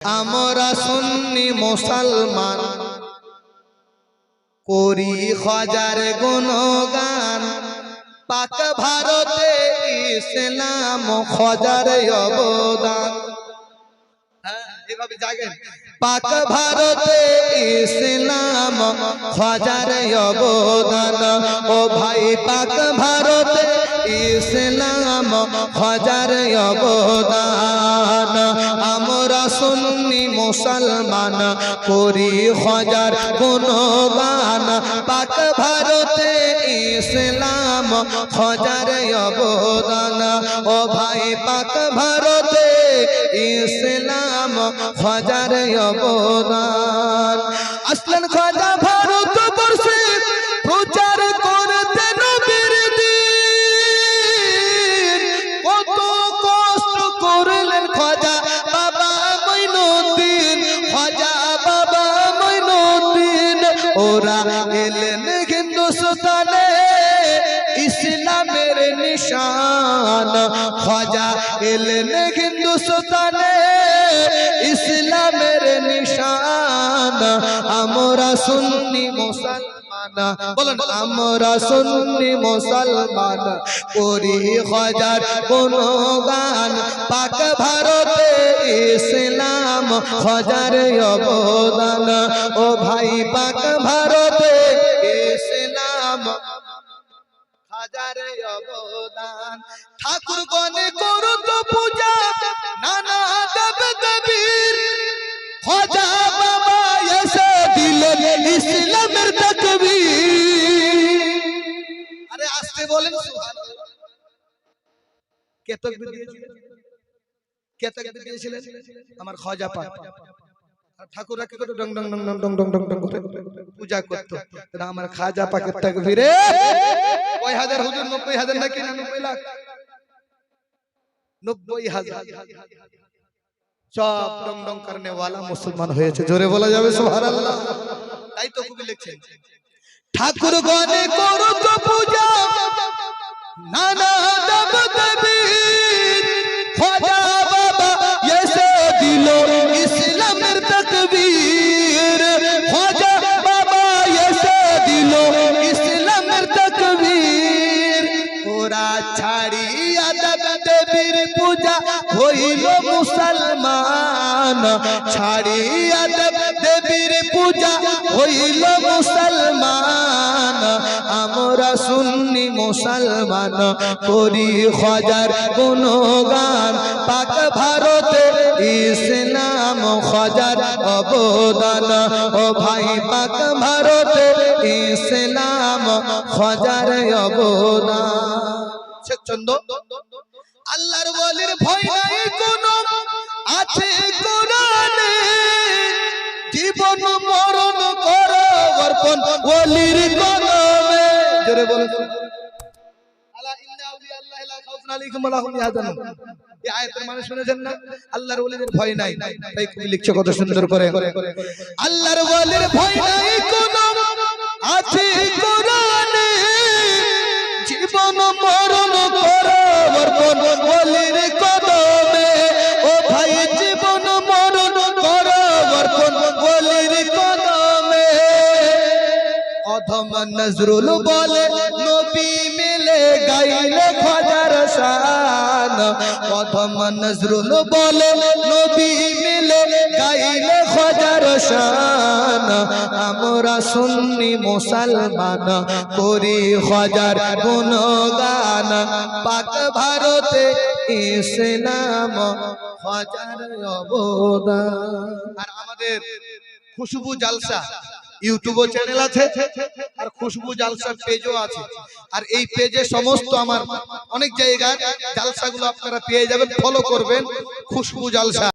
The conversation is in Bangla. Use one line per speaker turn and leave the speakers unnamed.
আমরা সুন্নি মুসলমান করি হাজার গুণগান, পাক ভারতে ইসলাম হাজার অবদান। এভাবে জাগেন, পাক ভারতে ইসলাম হাজার অবদান। ও ভাই পাক ভারতে ইসলাম হাজার অবদান। আমরা সুন্নি মুসলমান করি হাজার গুণগান, পাক ভারতে ইসলাম হাজার অবদান। ও ভাই পাক ভারতে ইসলাম হাজার অবদান। আসলেন খাজা ভারতবর্ষে প্রচার করতে নবীর দ্বীন। কত কষ্ট করলেন খাজা বাবা মঈনুদ্দিন, খাজা বাবা মঈনুদ্দিন। ওরা এলেন হিন্দুস্তানে ইসলামের নিশান, খাজা এলেন হিন্দুস্তানে ইসলামের নিশান। আমরা সুন্নি মুসলমান, বলেন আমরা সুন্নি মুসলমান করি হাজার গুণগান, পাক ভারতে ইসলাম হাজার অবদান। ও ভাই পাক ভারতে ইসলাম হাজার অবদান। ঠাকুর গণে করত পূজা নানা দেব দেবীর, খাজা বাবা এসে দিলেন ইসলামের তাকবীর। আরে আসতে বলেন সুবহানাল্লাহ। কে তাকবীর দিয়েছিলেন? কে তাকবীর দিয়েছিলেন? আমার খাজা পাক। ঠাকুররা কি করে ডং ডং ডং ডং ডং ডং ডং করে পূজা করতো। তারা আমার খাজা পাকের তাকবীরে কয় হাজার হুজুর? 90,000 নাকি 90 লাখ? 90,000 সব ডং ডং করনে वाला মুসলমান হয়েছে। জোরে বলা যাবে সুবহানাল্লাহ। তাই তো কবি লিখছেন, ঠাকুর গণে করত পূজা নানা দেব দেবীর, খাজা বাবা এসে দিল ইসলামের তাকবীর। খাজা বাবা এসে দিল ইসলামের তাকবীর। ওরা ছাড়িয়া দেব দেবীর পূজা হইল মুসলমান, ছাড়িয়া দেব দেবীর পূজা হইল মুসলমান। আমরা সুন্নি মুসলমান করি হাজার গুণগান, পাক ভারতে ইসলাম হাজার অবদান। ও ভাই পাক ভারতে ইসলাম হাজার অবদান। চন্দ আল্লাহর ওয়ালির ভয় নাই কোনো, আছে কোরআনে। জীবন মরণ করো অর্পণ ওয়ালির কদমে। জোরে বলুন আলা ইন্না আউলিয়া আল্লাহি লা খাউফুন আলাইহিম ওয়া লা হুম ইয়াহজানুন। এই আয়াতের মানে শুনেছেন না? আল্লাহর ওয়ালিদের ভয় নাই। তাই কবি লিখছে কত সুন্দর করে, আল্লাহর ওয়ালির ভয় নাই কোনো, আছে কোরআনে। জীবন মরণ করো অর্পণ ওয়ালির কদমে। ও ভাই জীবন মরণ করো অর্পণ ওয়ালির কদমে। অধম নজরুল বলে নবী মিলে গাইলে খাজার শান। অধম নজরুল বলে নবী মিলে গাইলে খাজার শান। আমরা সুন্নি মুসলমান করি হাজার গুণগান, পাক ভারতে ইসলাম হাজার অবদান। আর আমাদের খুশবু জালসা ইউটিউব চ্যানেল আছে, আর খুশবু জালসার পেজও আছে। আর এই পেজে সমস্ত আমার অনেক জায়গায় জালসাগুলো আপনারা পেয়ে যাবেন, ফলো করবেন খুশবু জালসা।